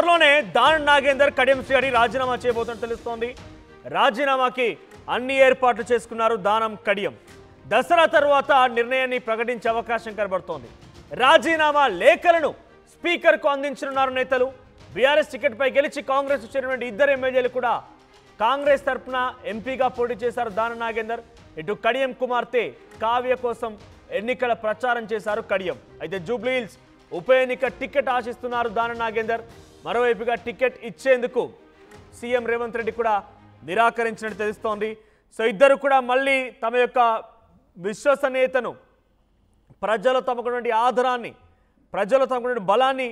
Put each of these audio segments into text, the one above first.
త్వరలోనే దానం నాగేందర్ కడియం శ్రీహరి రాజీనామా చేయబోతున్నట్టు తెలుస్తోంది. రాజీనామాకి అన్ని ఏర్పాట్లు చేసుకున్నారు దానం కడియం. దసరా తర్వాత నిర్ణయాన్ని ప్రకటించే అవకాశం కనబడుతోంది. రాజీనామా లేఖలను స్పీకర్కు అందించనున్నారు నేతలు. బీఆర్ఎస్ టికెట్పై గెలిచి కాంగ్రెస్ చేరినటువంటి ఇద్దరు ఎమ్మెల్యేలు కూడా కాంగ్రెస్ తరఫున ఎంపీగా పోటీ చేశారు దానం నాగేందర్. ఇటు కడియం కుమార్తె కావ్య కోసం ఎన్నికల ప్రచారం చేశారు కడియం. అయితే జూబ్లీహిల్స్ ఉప ఎన్నిక టికెట్ ఆశిస్తున్నారు దానం నాగేందర్. మరోవైపుగా టికెట్ ఇచ్చేందుకు సీఎం రేవంత్ రెడ్డి కూడా నిరాకరించినట్టు తెలుస్తోంది. సో ఇద్దరు కూడా మళ్ళీ తమ యొక్క విశ్వసనీయతను, ప్రజలు తమకున్నటువంటి ఆధారాన్ని, ప్రజలు తమకున్నటువంటి బలాన్ని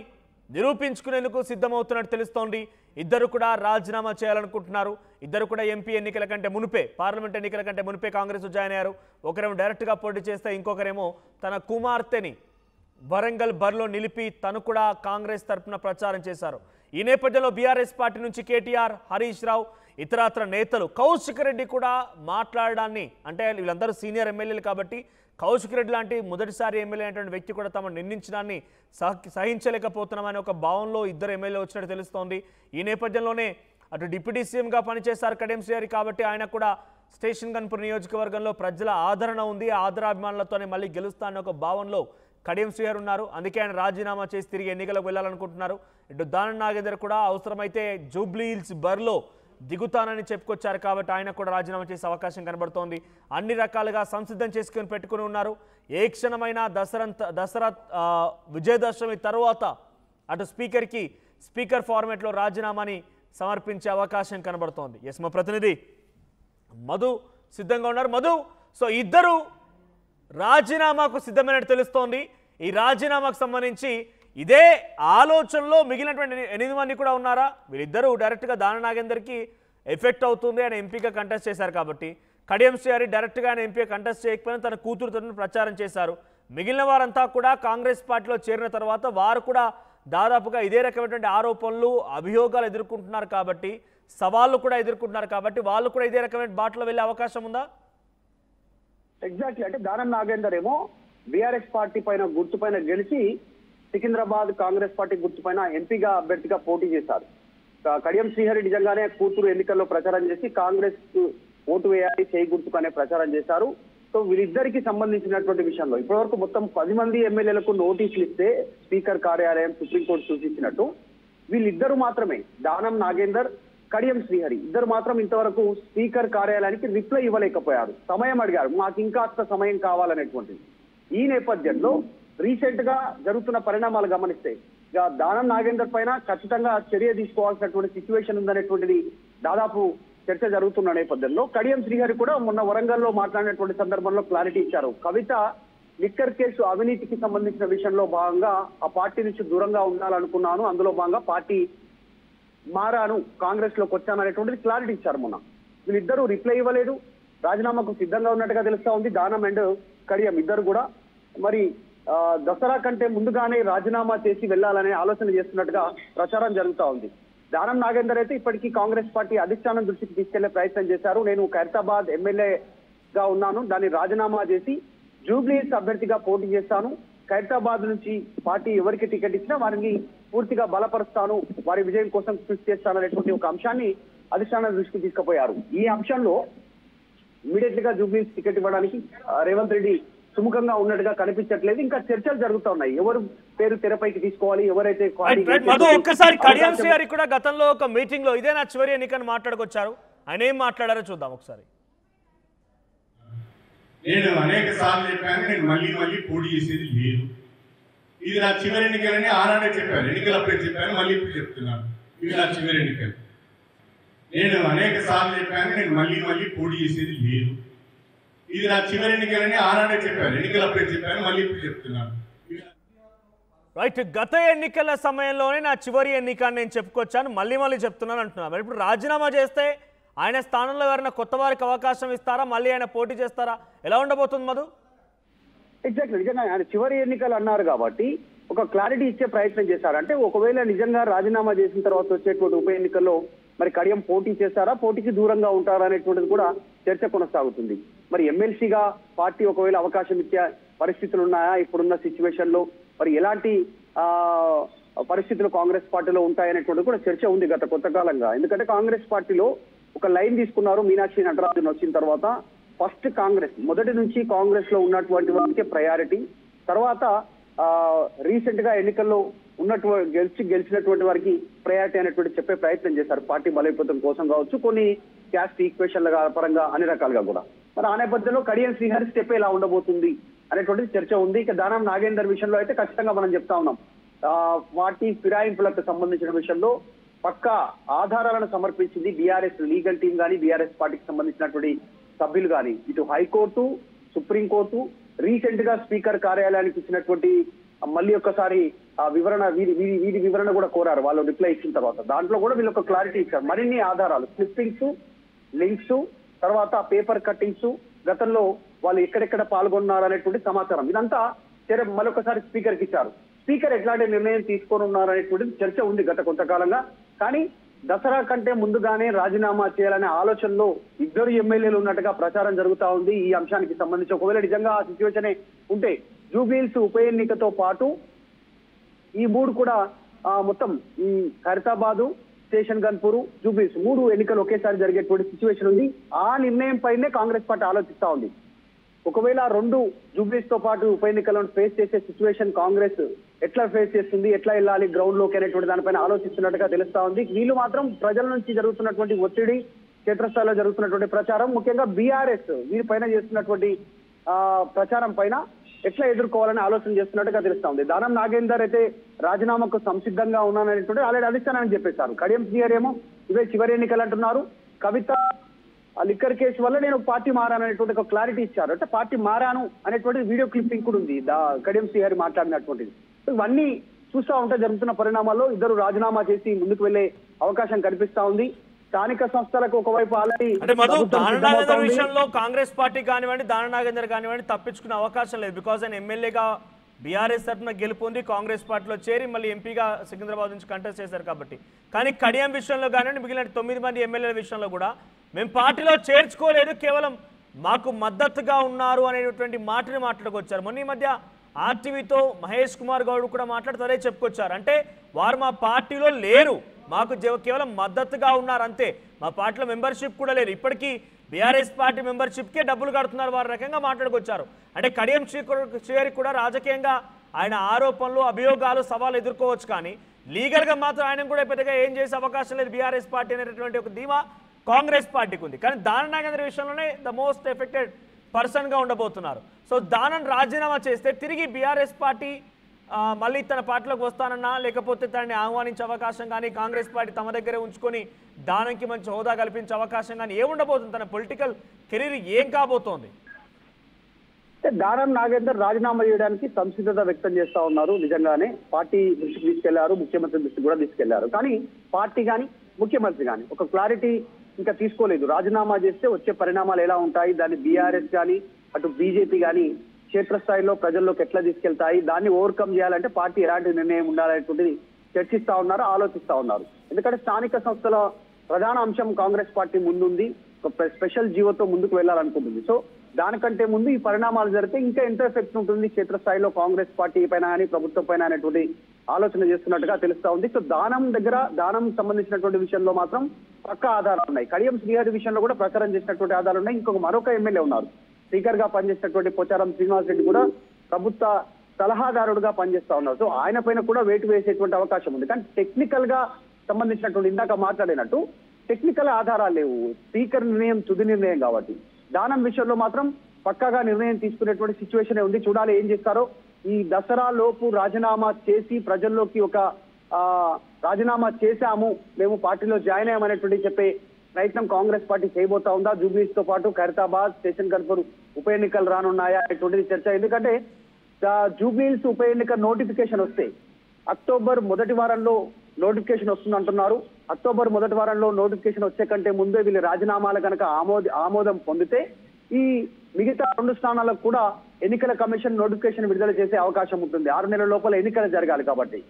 నిరూపించుకునేందుకు సిద్ధమవుతున్నట్టు తెలుస్తోంది. ఇద్దరు కూడా రాజీనామా చేయాలనుకుంటున్నారు. ఇద్దరు కూడా ఎంపీ ఎన్నికల కంటే మునిపే, పార్లమెంట్ ఎన్నికల కంటే మునిపే కాంగ్రెస్ జాయిన్ అయ్యారు. ఒకరేమో డైరెక్ట్గా పోటీ చేస్తే ఇంకొకరేమో తన కుమార్తెని వరంగల్ బరిలో నిలిపి తను కూడా కాంగ్రెస్ తరఫున ప్రచారం చేశారు. ఈ నేపథ్యంలో బీఆర్ఎస్ పార్టీ నుంచి కేటీఆర్, హరీష్ రావు, ఇతరత్ర నేతలు, కౌశిక్ రెడ్డి కూడా మాట్లాడడాన్ని, అంటే వీళ్ళందరూ సీనియర్ ఎమ్మెల్యేలు కాబట్టి కౌశిక్ రెడ్డి లాంటి మొదటిసారి ఎమ్మెల్యే అయినటువంటి వ్యక్తి కూడా తమ నిందించడాన్ని సహించలేకపోతున్నామనే ఒక భావంలో ఇద్దరు ఎమ్మెల్యే వచ్చినట్టు తెలుస్తోంది. ఈ నేపథ్యంలోనే అటు డిప్యూటీ సీఎంగా పనిచేశారు కడియం శ్రీహరి కాబట్టి ఆయన కూడా స్టేషన్ గన్పూర్ నియోజకవర్గంలో ప్రజల ఆదరణ ఉంది, ఆదరాభిమానులతోనే మళ్ళీ గెలుస్తాననే ఒక భావంలో కడియం శ్రీహరి ఉన్నారు. అందుకే ఆయన రాజీనామా చేసి తిరిగి ఎన్నికలకు వెళ్ళాలనుకుంటున్నారు. ఇటు దానం నాగేందర్ కూడా అవసరమైతే జూబ్లీహిల్స్ బరిలో దిగుతానని చెప్పుకొచ్చారు కాబట్టి ఆయన కూడా రాజీనామా చేసే అవకాశం కనబడుతోంది. అన్ని రకాలుగా సంసిద్ధం చేసుకుని పెట్టుకుని ఉన్నారు. ఏ క్షణమైనా దసరా విజయదశమి తర్వాత అటు స్పీకర్ ఫార్మేట్లో రాజీనామాని సమర్పించే అవకాశం కనబడుతోంది. ఎస్, మా ప్రతినిధి మధు సిద్ధంగా ఉన్నారు. మధు, సో ఇద్దరు రాజీనామాకు సిద్ధమైనట్టు తెలుస్తోంది. ఈ రాజీనామాకు సంబంధించి ఇదే ఆలోచనలో మిగిలినటువంటి 8 మంది కూడా ఉన్నారా? వీళ్ళిద్దరూ డైరెక్ట్గా దానం నాగేందర్కి ఎఫెక్ట్ అవుతుంది. ఆయన ఎంపీగా కంటెస్ట్ చేశారు కాబట్టి. కడియం శ్రీహరి డైరెక్ట్గా ఆయన ఎంపీగా కంటెస్ట్ చేయకపోయినా తన కూతురుతో ప్రచారం చేశారు. మిగిలిన వారంతా కూడా కాంగ్రెస్ పార్టీలో చేరిన తర్వాత వారు కూడా దాదాపుగా ఇదే రకమైనటువంటి ఆరోపణలు, అభియోగాలు ఎదుర్కొంటున్నారు కాబట్టి, సవాళ్ళు కూడా ఎదుర్కొంటున్నారు కాబట్టి వాళ్ళు కూడా ఇదే రకమైన బాటలో వెళ్ళే అవకాశం ఉందా? ఎగ్జాక్ట్లీ. అంటే దానం నాగేందర్ ఏమో బీఆర్ఎస్ పార్టీ పైన గుర్తు పైన గెలిచి సికింద్రాబాద్ కాంగ్రెస్ పార్టీ గుర్తు పైన ఎంపీగా అభ్యర్థిగా పోటీ చేశారు. కడియం శ్రీహరి నిజంగానే కూతురు ఎన్నికల్లో ప్రచారం చేసి కాంగ్రెస్ ఓటు వేయాలి, చేయి గుర్తుకు అనే ప్రచారం చేశారు. సో వీళ్ళిద్దరికి సంబంధించినటువంటి విషయంలో ఇప్పటివరకు మొత్తం 10 మంది ఎమ్మెల్యేలకు నోటీసులు ఇస్తే స్పీకర్ కార్యాలయం, సుప్రీంకోర్టు సూచించినట్టు వీళ్ళిద్దరు మాత్రమే, దానం నాగేందర్, కడియం శ్రీహరి ఇద్దరు మాత్రం ఇంతవరకు స్పీకర్ కార్యాలయానికి రిప్లై ఇవ్వలేకపోయారు. సమయం అడిగారు, మాకు ఇంకా సమయం కావాలనేటువంటిది. ఈ నేపథ్యంలో రీసెంట్ గా జరుగుతున్న పరిణామాలు గమనిస్తే ఇక దానం నాగేందర్ పైన ఖచ్చితంగా చర్య తీసుకోవాల్సినటువంటి సిచ్యువేషన్ ఉందనేటువంటిది దాదాపు చర్చ జరుగుతున్న నేపథ్యంలో కడియం శ్రీహరి కూడా మొన్న వరంగల్లో మాట్లాడినటువంటి సందర్భంలో క్లారిటీ ఇచ్చారు. కవిత లిక్కర్ కేసు అవినీతికి సంబంధించిన విషయంలో భాగంగా ఆ పార్టీ నుంచి దూరంగా ఉండాలనుకున్నాను, అందులో భాగంగా పార్టీ మారాను, కాంగ్రెస్ లోకి వచ్చాను అనేటువంటిది క్లారిటీ ఇచ్చారు మొన్న. వీళ్ళిద్దరూ రిప్లై ఇవ్వలేదు, రాజీనామాకు సిద్ధంగా ఉన్నట్టుగా తెలుస్తా ఉంది. దానం అండ్ కడియం ఇద్దరు కూడా మరి దసరా కంటే ముందుగానే రాజీనామా చేసి వెళ్లాలనే ఆలోచన చేస్తున్నట్టుగా ప్రచారం జరుగుతూ ఉంది. దానం నాగేందర్ అయితే ఇప్పటికీ కాంగ్రెస్ పార్టీ అధిష్టానం దృష్టికి తీసుకెళ్లే ప్రయత్నం చేశారు. నేను ఖైరతాబాద్ ఎమ్మెల్యేగా ఉన్నాను, దాన్ని రాజీనామా చేసి జూబ్లీహిల్స్ అభ్యర్థిగా పోటీ చేస్తాను, ఖైరతాబాద్ నుంచి పార్టీ ఎవరికి టికెట్ ఇచ్చినా వారిని పూర్తిగా బలపరుస్తాను, వారి విజయం కోసం కృషి చేస్తాను అనేటువంటి ఒక అంశాన్ని అధిష్టానం దృష్టికి తీసుకుపోయారు. ఈ అంశంలో ఇమీడియట్ గా జూబ్లీహిల్స్ టికెట్ ఇవ్వడానికి రేవంత్ రెడ్డి సుముఖంగా ఉన్నట్టుగా కనిపించట్లేదు. ఇంకా చర్చలు జరుగుతూ ఉన్నాయి, ఎవరు పేరు తెరపైకి తీసుకోవాలి, ఎవరైతే. ఒక్కసారి కడియం శ్రీహరి కూడా గతంలో ఒక మీటింగ్ లో ఇదే నా చివరి ఎన్నికని మాట్లాడుకొచ్చారు. ఆయన ఏం మాట్లాడారో చూద్దాం ఒకసారి. నేను అనేక సార్లు చెప్పాను, నేను మళ్ళీ పోటీ చేసేది లేదు, ఇది నా చివరి ఎన్నికలని ఆనాడే చెప్పాను, ఎన్నికలప్పుడే చెప్పాను, మళ్ళీ ఇప్పుడు చెప్తున్నాను, ఇది నా చివరి ఎన్నికలు. నేను అనేక సార్లు చెప్పాను, నేను మళ్ళీ పోటీ చేసేది లేదు, ఇది నా చివరి ఎన్నికలని ఆనాడే చెప్పాను, ఎన్నికలప్పుడే చెప్పాను, మళ్ళీ ఇప్పుడు చెప్తున్నాను. రైట్, గత ఎన్నికల సమయంలోనే నా చివరి ఎన్నిక అని నేను చెప్పుకొచ్చాను, మళ్ళీ చెప్తున్నాను అంటున్నాను. మరి ఇప్పుడు రాజీనామా చేస్తే ఆయన స్థానంలో ఎవరైనా కొత్త వారికి అవకాశం ఇస్తారా, మళ్ళీ ఆయన పోటీ చేస్తారా, ఎలా ఉండబోతుంది మధు? ఎగ్జాక్ట్లీ. నిజంగా ఆయన చివరి ఎన్నికలు అన్నారు కాబట్టి ఒక క్లారిటీ ఇచ్చే ప్రయత్నం చేశారు. అంటే ఒకవేళ నిజంగా రాజీనామా చేసిన తర్వాత వచ్చేటువంటి ఉప ఎన్నికల్లో మరి కడియం పోటీ చేస్తారా, పోటీకి దూరంగా ఉంటారా అనేటువంటిది కూడా చర్చ కొనసాగుతుంది. మరి ఎమ్మెల్సీగా పార్టీ ఒకవేళ అవకాశం ఇచ్చే పరిస్థితులు ఉన్నాయా ఇప్పుడున్న సిచ్యువేషన్ లో, మరి ఎలాంటి పరిస్థితులు కాంగ్రెస్ పార్టీలో ఉంటాయనేటువంటి కూడా చర్చ ఉంది గత కొంతకాలంగా. ఎందుకంటే కాంగ్రెస్ పార్టీలో ఒక లైన్ తీసుకున్నారు. మీనాక్షి నటరాజన్ వచ్చిన తర్వాత ఫస్ట్ కాంగ్రెస్ మొదటి నుంచి కాంగ్రెస్ లో ఉన్నటువంటి వారికి ప్రయారిటీ, తర్వాత రీసెంట్ గా ఎన్నికల్లో గెలిచినటువంటి వారికి ప్రయారిటీ అనేటువంటి చెప్పే ప్రయత్నం చేశారు. పార్టీ బలోపేతం కోసం కావచ్చు, కొన్ని క్యాస్ట్ ఈక్వేషన్ల పరంగా అన్ని రకాలుగా కూడా. మరి ఆ నేపథ్యంలో కడియం శ్రీహరి స్టెప్ ఎలా ఉండబోతుంది అనేటువంటిది చర్చ ఉంది. ఇక దానం నాగేందర్ విషయంలో అయితే ఖచ్చితంగా మనం చెప్తా ఉన్నాం, పార్టీ ఫిరాయింపులకు సంబంధించిన విషయంలో పక్కా ఆధారాలను సమర్పించింది బీఆర్ఎస్ లీగల్ టీం కానీ, బీఆర్ఎస్ పార్టీకి సంబంధించినటువంటి సభ్యులు కానీ, ఇటు హైకోర్టు, సుప్రీంకోర్టు, రీసెంట్ గా స్పీకర్ కార్యాలయానికి ఇచ్చినటువంటి మళ్ళీ ఒక్కసారి ఆ వివరణ వీరి వివరణ కూడా కోరారు వాళ్ళు రిప్లై ఇచ్చిన తర్వాత. దాంట్లో కూడా వీళ్ళు ఒక క్లారిటీ ఇచ్చారు. మరిన్ని ఆధారాలు, క్లిప్పింగ్స్, లింక్స్, తర్వాత పేపర్ కట్టింగ్స్, గతంలో వాళ్ళు ఎక్కడెక్కడ పాల్గొన్నారు అనేటువంటి సమాచారం ఇదంతా మరొకసారి స్పీకర్కి ఇచ్చారు. స్పీకర్ ఎట్లాంటి నిర్ణయం తీసుకొని ఉన్నారు అనేటువంటి చర్చ ఉంది గత కొంతకాలంగా. కానీ దసరా కంటే ముందుగానే రాజీనామా చేయాలనే ఆలోచనలో ఇద్దరు ఎమ్మెల్యేలు ఉన్నట్టుగా ప్రచారం జరుగుతా ఉంది. ఈ అంశానికి సంబంధించి ఒకవేళ నిజంగా ఆ సిచ్యువేషన్ ఉంటే జూబ్లీహిల్స్ ఉప ఎన్నికతో పాటు ఈ మూడు కూడా మొత్తం ఈ ఖైరతాబాదు, స్టేషన్ గన్పూర్, జూబ్లీహిల్స్ 3 ఎన్నికలు ఒకేసారి జరిగేటువంటి సిచ్యువేషన్ ఉంది. ఆ నిర్ణయం పైనే కాంగ్రెస్ పార్టీ ఆలోచిస్తా ఉంది. ఒకవేళ 2 జూబ్లీహిల్స్ తో పాటు ఉప ఎన్నికలను ఫేస్ చేసే సిచ్యువేషన్ కాంగ్రెస్ ఎట్లా ఫేస్ చేస్తుంది, ఎట్లా వెళ్ళాలి గ్రౌండ్ లోకి అనేటువంటి దానిపైన ఆలోచిస్తున్నట్టుగా తెలుస్తా ఉంది. వీళ్ళు మాత్రం ప్రజల నుంచి జరుగుతున్నటువంటి ఒత్తిడి, క్షేత్రస్థాయిలో జరుగుతున్నటువంటి ప్రచారం, ముఖ్యంగా బీఆర్ఎస్ వీరిపైన చేస్తున్నటువంటి ప్రచారం పైన ఎట్లా ఎదుర్కోవాలని ఆలోచన చేస్తున్నట్టుగా తెలుస్తా ఉంది. దానం నాగేందర్ అయితే రాజీనామాకు సంసిద్ధంగా ఉన్నాననేటువంటి ఆల్రెడీ అధిష్టానాన్ని చెప్పేశారు. కడియం శ్రీహరి ఏమో ఇవే చివరి ఎన్నికలు అంటున్నారు. కవిత లిక్కర్ కేసు వల్ల నేను పార్టీ మారాను అనేటువంటి ఒక క్లారిటీ ఇచ్చారు. అంటే పార్టీ మారాను అనేటువంటి వీడియో క్లిప్పింగ్ కూడా ఉంది కడియం శ్రీహరి మాట్లాడినటువంటిది. ఇవన్నీ చూస్తా ఉంటే జరుగుతున్న పరిణామాల్లో ఇద్దరు రాజీనామా చేసి ముందుకు వెళ్లే అవకాశం కనిపిస్తా ఉంది. స్థానిక సంస్థలకు ఒకవైపు ఆల్రెడీ అంటే మధు దాననాగేందర్ విషయంలో కాంగ్రెస్ పార్టీ కానివ్వండి, దాననాగేందర్ కానివ్వండి తప్పించుకునే అవకాశం లేదు. బికాజ్ ఆయన ఎమ్మెల్యేగా బీఆర్ఎస్ తరఫున గెలుపొంది కాంగ్రెస్ పార్టీలో చేరి మళ్ళీ ఎంపీగా సికింద్రాబాద్ నుంచి కంటెస్ట్ చేశారు కాబట్టి. కానీ కడియం విషయంలో కానివ్వండి, మిగిలిన 9 మంది ఎమ్మెల్యేల విషయంలో కూడా మేము పార్టీలో చేర్చుకోలేదు, కేవలం మాకు మద్దతుగా ఉన్నారు అనేటువంటి మాటని మాట్లాడుకొచ్చారు. మొన్న ఈ మధ్య ఆర్టీవీతో మహేష్ కుమార్ గౌడ్ కూడా మాట్లాడుతూ అదే చెప్పుకొచ్చారు. అంటే వారు మా పార్టీలో లేరు, మాకు కేవలం మద్దతుగా ఉన్నారు అంతే, మా పార్టీలో మెంబర్షిప్ కూడా లేరు, ఇప్పటికీ బీఆర్ఎస్ పార్టీ మెంబర్షిప్కే డబ్బులు కడుతున్నారు వారి రకంగా మాట్లాడుకొచ్చారు. అంటే కడియం శ్రీహరి కూడా రాజకీయంగా ఆయన ఆరోపణలు, అభియోగాలు, సవాలు ఎదుర్కోవచ్చు, కానీ లీగల్గా మాత్రం ఆయన కూడా పెద్దగా ఏం చేసే అవకాశం లేదు బీఆర్ఎస్ పార్టీ అనేటటువంటి ఒక ధీమా కాంగ్రెస్ పార్టీకి ఉంది. కానీ దానం నాగేందర్ విషయంలోనే ద మోస్ట్ ఎఫెక్టెడ్ పర్సన్గా ఉండబోతున్నారు. సో దానం రాజీనామా చేస్తే తిరిగి బీఆర్ఎస్ పార్టీ మళ్ళీ తన పార్టీలోకి వస్తానన్నా, లేకపోతే తనని ఆహ్వానించే అవకాశం కానీ, కాంగ్రెస్ పార్టీ తమ దగ్గరే ఉంచుకొని దానంకి మంచి హోదా కల్పించే అవకాశం కానీ ఏముండబోతుంది? తన పొలిటికల్ కెరీర్ ఏం కాబోతోంది? దానం నాగేందర్ రాజీనామా చేయడానికి సంసిద్ధత వ్యక్తం చేస్తా ఉన్నారు. నిజంగానే పార్టీ దృష్టికి తీసుకెళ్లారు, ముఖ్యమంత్రి దృష్టికి కూడా తీసుకెళ్లారు. కానీ పార్టీ కానీ ముఖ్యమంత్రి కానీ ఒక క్లారిటీ ఇంకా తీసుకోలేదు. రాజీనామా చేస్తే వచ్చే పరిణామాలు ఎలా ఉంటాయి, దాన్ని బీఆర్ఎస్ కానీ అటు బీజేపీ కానీ క్షేత్రస్థాయిలో ప్రజల్లోకి ఎట్లా తీసుకెళ్తాయి, దాన్ని ఓవర్కమ్ చేయాలంటే పార్టీ ఎలాంటి నిర్ణయం ఉండాలనేటువంటిది చర్చిస్తా ఉన్నారు, ఆలోచిస్తా ఉన్నారు. ఎందుకంటే స్థానిక సంస్థల ప్రధాన అంశం కాంగ్రెస్ పార్టీ ముందుంది, ఒక స్పెషల్ జీవోతో ముందుకు వెళ్ళాలనుకుంటుంది. సో దానికంటే ముందు ఈ పరిణామాలు జరిగితే ఇంకా ఎంత ఎఫెక్ట్ ఉంటుంది క్షేత్రస్థాయిలో కాంగ్రెస్ పార్టీ పైన కానీ ప్రభుత్వం పైన అనేటువంటి ఆలోచన చేస్తున్నట్టుగా తెలుస్తా ఉంది. సో దానం సంబంధించినటువంటి విషయంలో మాత్రం పక్కా ఆధారాలు ఉన్నాయి. కడియం శ్రీహరి విషయంలో కూడా ప్రచారం చేసినటువంటి ఆధారాలు ఉన్నాయి. మరొక ఎమ్మెల్యే ఉన్నారు, స్పీకర్ గా పనిచేసినటువంటి పోచారం శ్రీనివాస్ రెడ్డి కూడా ప్రభుత్వ సలహాదారుడుగా పనిచేస్తా ఉన్నారు. సో ఆయన పైన కూడా వేటు వేసేటువంటి అవకాశం ఉంది. కానీ టెక్నికల్ గా సంబంధించినటువంటి ఇందాక మాట్లాడినట్టు టెక్నికల్ ఆధారాలు లేవు. స్పీకర్ నిర్ణయం తుది నిర్ణయం కాబట్టి దానం విషయంలో మాత్రం పక్కాగా నిర్ణయం తీసుకునేటువంటి సిచ్యువేషన్ ఉంది. చూడాలి ఏం చేస్తారో. ఈ దసరా లోపు రాజీనామా చేసి ప్రజల్లోకి ఒక రాజీనామా చేశాము, మేము పార్టీలో జాయిన్ అయ్యామనేటువంటి చెప్పే ప్రయత్నం కాంగ్రెస్ పార్టీ చేయబోతా ఉందా? జూబ్లీహిల్స్ తో పాటు ఖైరతాబాద్, స్టేషన్ గన్పూర్ ఉప ఎన్నికలు రానున్నాయా అనేటువంటిది చర్చ. ఎందుకంటే జూబ్లీహిల్స్ ఉప ఎన్నిక నోటిఫికేషన్ వస్తే అక్టోబర్ మొదటి వారంలో నోటిఫికేషన్ వస్తుంది అంటున్నారు. అక్టోబర్ మొదటి వారంలో నోటిఫికేషన్ వచ్చే కంటే ముందే వీళ్ళు రాజీనామాలు కనుక ఆమోదం పొందితే ఈ మిగతా 2 స్థానాలకు కూడా ఎన్నికల కమిషన్ నోటిఫికేషన్ విడుదల చేసే అవకాశం ఉంటుంది. 6 నెలల లోపల ఎన్నికలు జరగాలి కాబట్టి.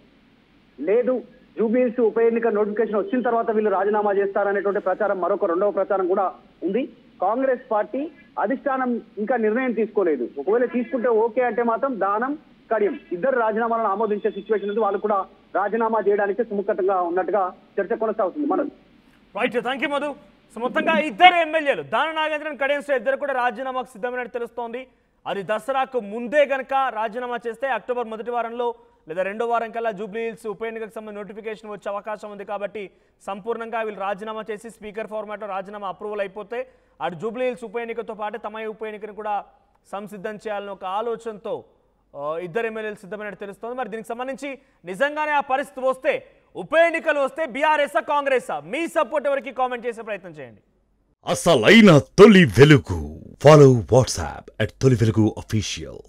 లేదు, జూబ్లీహిల్స్ ఉప ఎన్నిక నోటిఫికేషన్ వచ్చిన తర్వాత వీళ్ళు రాజీనామా చేస్తారనేటువంటి ప్రచారం మరొక రెండవ ప్రచారం కూడా ఉంది. కాంగ్రెస్ పార్టీ అధిష్టానం ఇంకా నిర్ణయం తీసుకోలేదు. ఒకవేళ తీసుకుంటే ఓకే అంటే మాత్రం దానం కడియం ఇద్దరు రాజీనామాలను ఆమోదించే సిచ్యువేషన్ ఉంది. వాళ్ళు కూడా రాజీనామా చేయడానికి సుముఖతంగా ఉన్నట్టుగా చర్చ కొనసాగుతుంది. మనది right, thank you Madhu. So మొత్తంగా ఇద్దరు ఎమ్మెల్యేలు దానం నాగేంద్రన్, కడియం శ్రీ ఇద్దరు కూడా రాజీనామాకు సిద్ధమైనట్టు తెలుస్తోంది. అది దసరాకు ముందే గనక రాజీనామా చేస్తే అక్టోబర్ మొదటి వారంలో లేదా రెండో వారం కల్లా జూబ్లీ హిల్స్ ఉప ఎన్నికకు సంబంధించిన నోటిఫికేషన్ వచ్చే అవకాశం ఉంది. కాబట్టి సంపూర్ణంగా వీళ్ళు రాజీనామా చేసి స్పీకర్ ఫార్మాట్లో రాజీనామా అప్రూవల్ అయిపోతే అటు జూబ్లీ హిల్స్ ఉప ఎన్నికతో పాటు తమ ఉప ఎన్నికను కూడా సంసిద్ధం చేయాలని ఒక ఆలోచనతో ఇద్దరు ఎమ్మెల్యేలు సిద్ధమైనట్టు తెలుస్తోంది. మరి దీనికి సంబంధించి నిజంగానే ఆ పరిస్థితి వస్తే, ఉప ఎన్నికలు వస్తే బీఆర్ఎస్ఆ కాంగ్రెసా, మీ సపోర్ట్ ఎవరికి కామెంట్ చేసే ప్రయత్నం చేయండి. అసలైన తొలి వెలుగు. ఫాలో వాట్సాప్ @తొలి వెలుగు official.